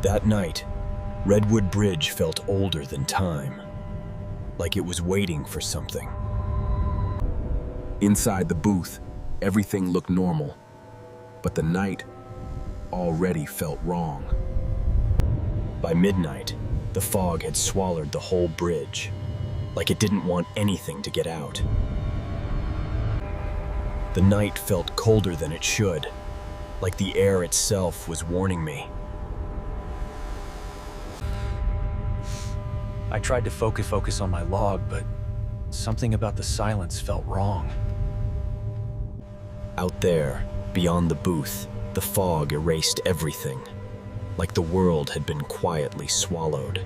That night, Redwood Bridge felt older than time, like it was waiting for something. Inside the booth, everything looked normal, but the night already felt wrong. By midnight, the fog had swallowed the whole bridge, like it didn't want anything to get out. The night felt colder than it should, like the air itself was warning me. I tried to focus on my log, but something about the silence felt wrong. Out there, beyond the booth, the fog erased everything, like the world had been quietly swallowed.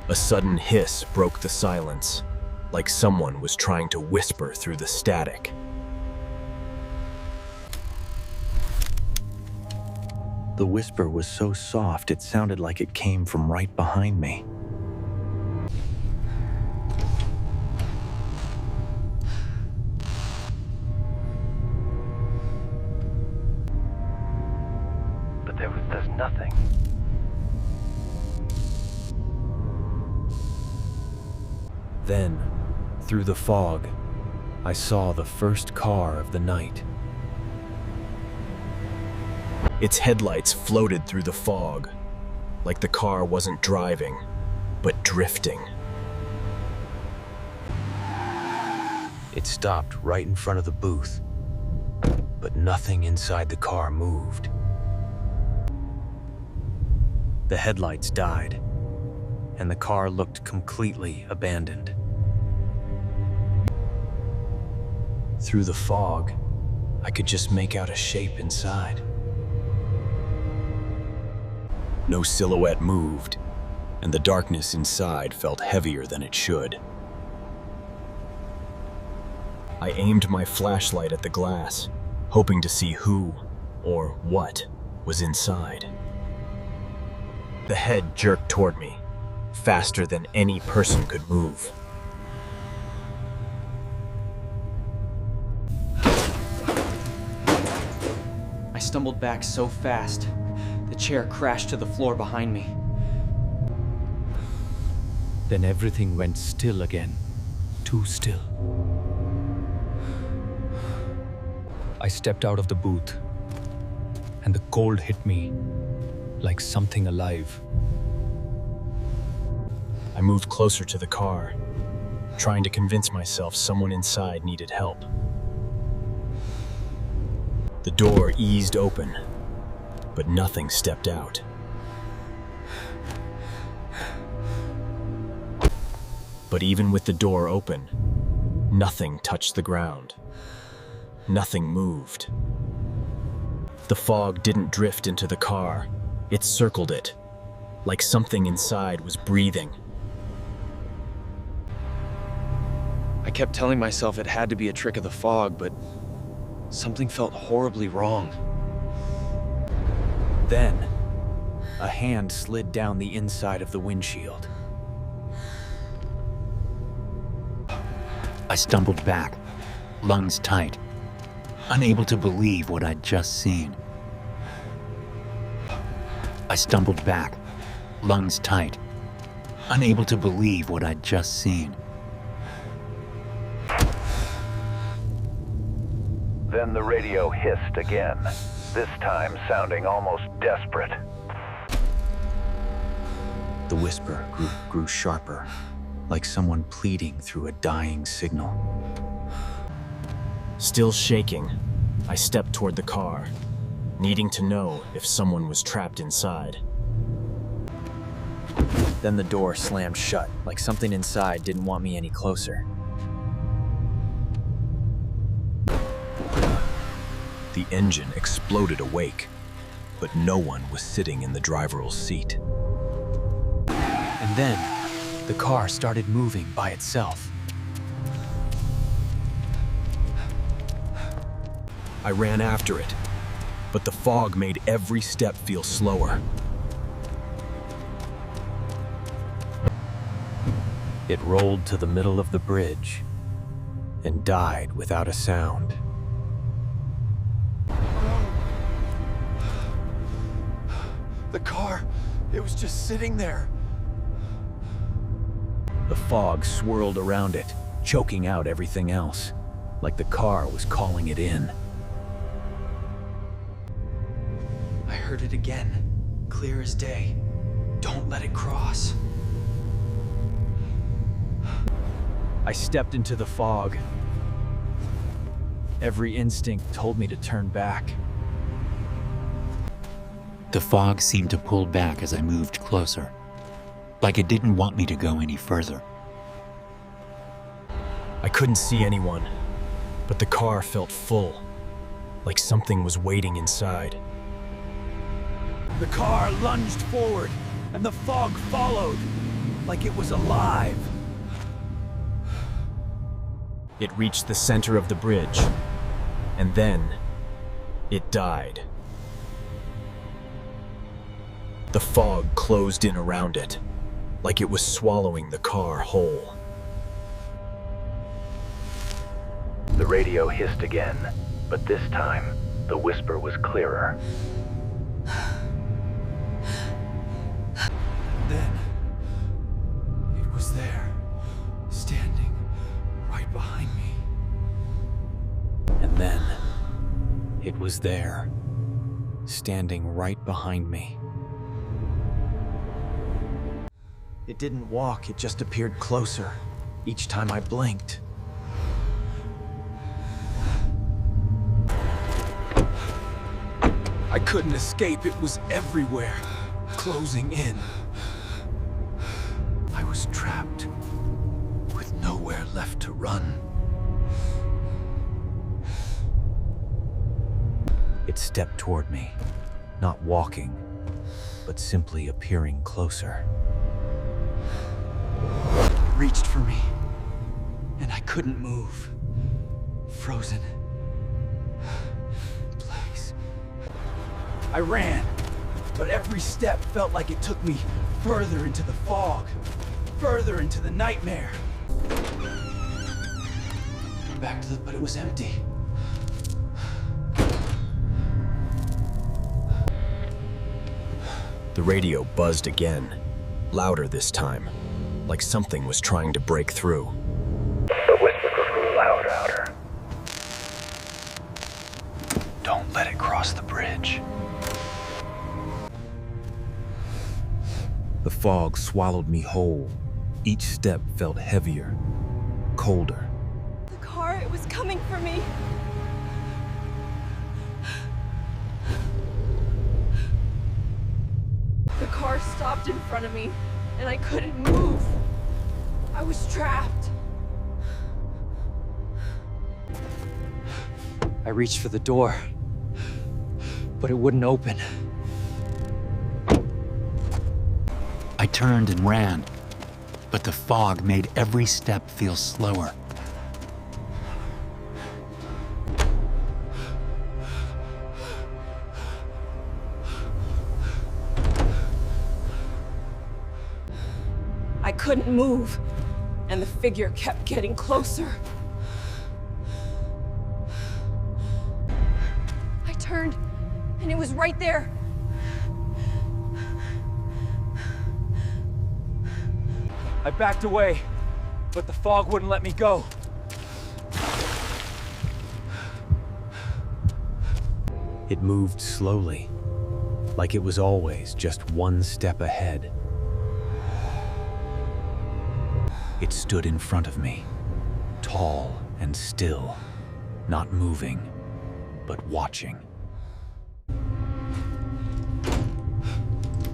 A sudden hiss broke the silence, like someone was trying to whisper through the static. The whisper was so soft it sounded like it came from right behind me. But there's nothing. Then, through the fog, I saw the first car of the night. Its headlights floated through the fog, like the car wasn't driving, but drifting. It stopped right in front of the booth, but nothing inside the car moved. The headlights died, and the car looked completely abandoned. Through the fog, I could just make out a shape inside. No silhouette moved, and the darkness inside felt heavier than it should. I aimed my flashlight at the glass, hoping to see who or what was inside. The head jerked toward me, faster than any person could move. I stumbled back so fast, the chair crashed to the floor behind me. Then everything went still again, too still. I stepped out of the booth, and the cold hit me like something alive. I moved closer to the car, trying to convince myself someone inside needed help. The door eased open, but nothing stepped out. But even with the door open, nothing touched the ground. Nothing moved. The fog didn't drift into the car. It circled it, like something inside was breathing. I kept telling myself it had to be a trick of the fog, but something felt horribly wrong. Then, a hand slid down the inside of the windshield. I stumbled back, lungs tight, unable to believe what I'd just seen. I stumbled back, lungs tight, unable to believe what I'd just seen. Then the radio hissed again, this time sounding almost desperate. The whisper grew sharper, like someone pleading through a dying signal. Still shaking, I stepped toward the car, needing to know if someone was trapped inside. Then the door slammed shut, like something inside didn't want me any closer. The engine exploded awake, but no one was sitting in the driver's seat. And then, the car started moving by itself. I ran after it, but the fog made every step feel slower. It rolled to the middle of the bridge and died without a sound. The car It was just sitting there. The fog swirled around it, choking out everything else, like the car was calling it in. I heard it again, clear as day. Don't let it cross. I stepped into the fog. Every instinct told me to turn back. The fog seemed to pull back as I moved closer, like it didn't want me to go any further. I couldn't see anyone, but the car felt full, like something was waiting inside. The car lunged forward, and the fog followed, like it was alive. It reached the center of the bridge, and then it died. The fog closed in around it, like it was swallowing the car whole. The radio hissed again, but this time, the whisper was clearer. Then, it was there, standing right behind me. And then, it was there, standing right behind me. It didn't walk, it just appeared closer, each time I blinked. I couldn't escape, it was everywhere, closing in. I was trapped, with nowhere left to run. It stepped toward me, not walking, but simply appearing closer. Reached for me, and I couldn't move. Frozen. Place. I ran, but every step felt like it took me further into the fog, further into the nightmare. But it was empty. The radio buzzed again, louder this time, like something was trying to break through. The whisper grew louder. Don't let it cross the bridge. The fog swallowed me whole. Each step felt heavier, colder. The car, it was coming for me. The car stopped in front of me, and I couldn't move. I was trapped. I reached for the door, but it wouldn't open. I turned and ran, but the fog made every step feel slower. I couldn't move, and the figure kept getting closer. I turned, and it was right there. I backed away, but the fog wouldn't let me go. It moved slowly, like it was always just one step ahead. It stood in front of me, tall and still, not moving, but watching.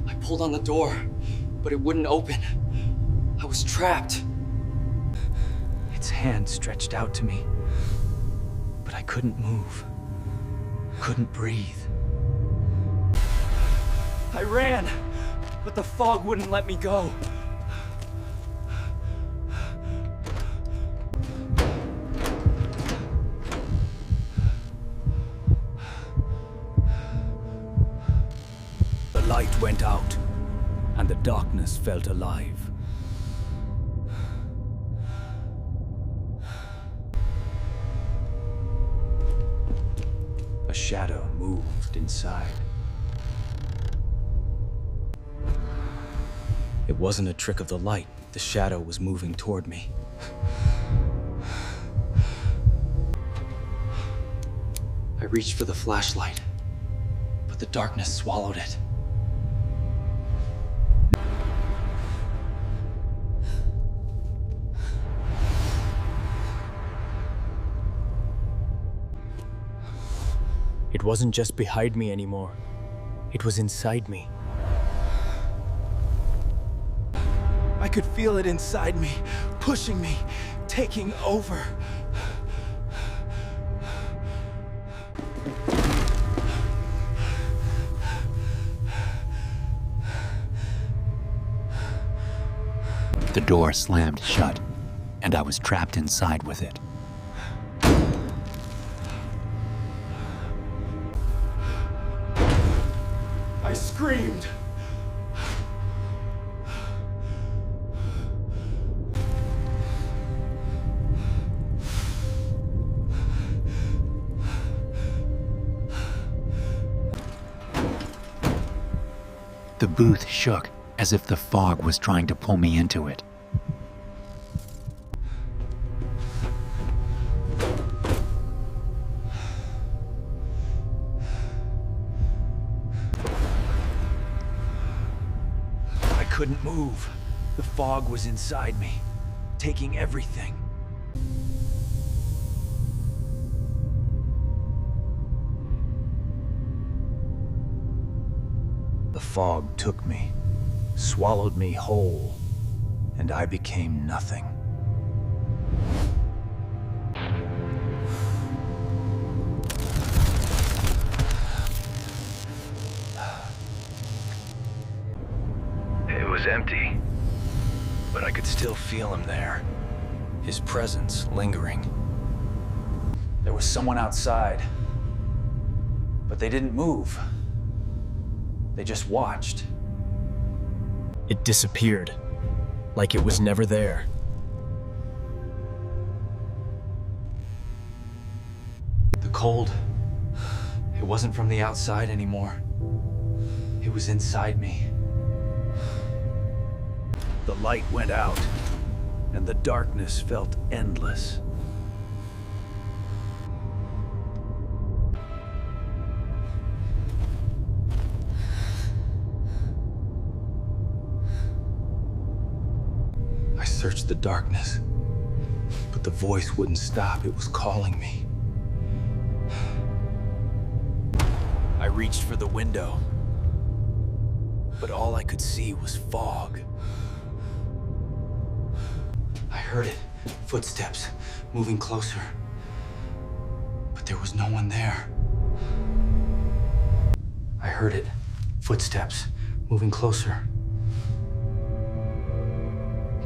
I pulled on the door, but it wouldn't open. I was trapped. Its hand stretched out to me, but I couldn't move, couldn't breathe. I ran, but the fog wouldn't let me go. The light went out, and the darkness felt alive. A shadow moved inside. It wasn't a trick of the light. The shadow was moving toward me. I reached for the flashlight, but the darkness swallowed it. It wasn't just behind me anymore. It was inside me. I could feel it inside me, pushing me, taking over. The door slammed shut, and I was trapped inside with it. I screamed. The booth shook as if the fog was trying to pull me into it. I couldn't move. The fog was inside me, taking everything. The fog took me, swallowed me whole, and I became nothing. It was empty, but I could still feel him there. His presence lingering. There was someone outside, but they didn't move. They just watched. It disappeared, like it was never there. The cold, it wasn't from the outside anymore. It was inside me. The light went out, and the darkness felt endless. I searched the darkness, but the voice wouldn't stop. It was calling me. I reached for the window, but all I could see was fog. I heard it. Footsteps moving closer. But there was no one there. I heard it. Footsteps moving closer.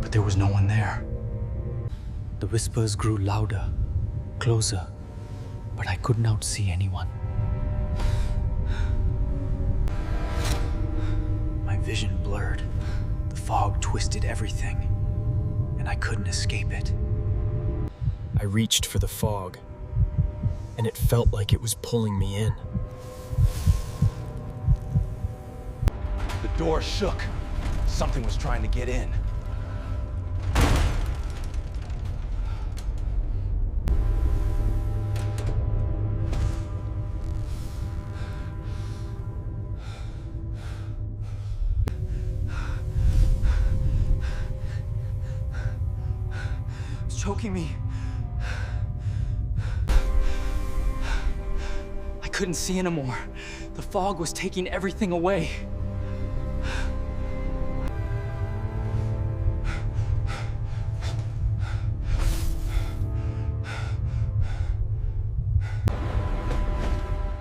But there was no one there. The whispers grew louder, closer, but I could not see anyone. My vision blurred. The fog twisted everything, and I couldn't escape it. I reached for the fog, and it felt like it was pulling me in. The door shook. Something was trying to get in. It's choking me. I couldn't see anymore. The fog was taking everything away.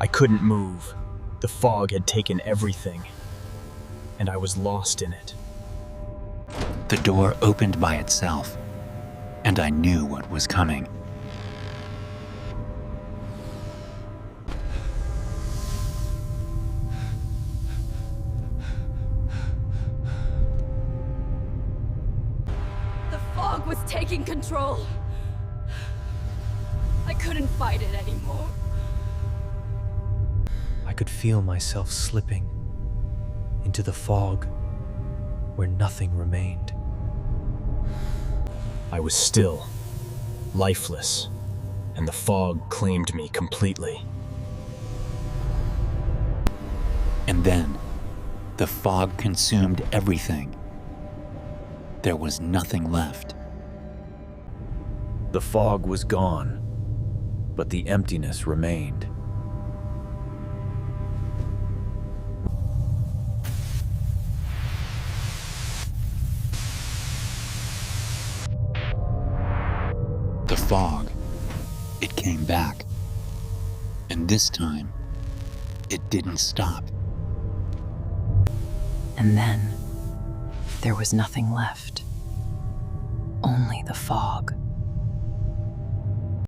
I couldn't move. The fog had taken everything, and I was lost in it. The door opened by itself, and I knew what was coming. The fog was taking control. I couldn't fight it anymore. I could feel myself slipping into the fog, where nothing remained. I was still, lifeless, and the fog claimed me completely. And then, the fog consumed everything. There was nothing left. The fog was gone, but the emptiness remained. The fog, it came back. And this time, it didn't stop. And then, there was nothing left. Only the fog.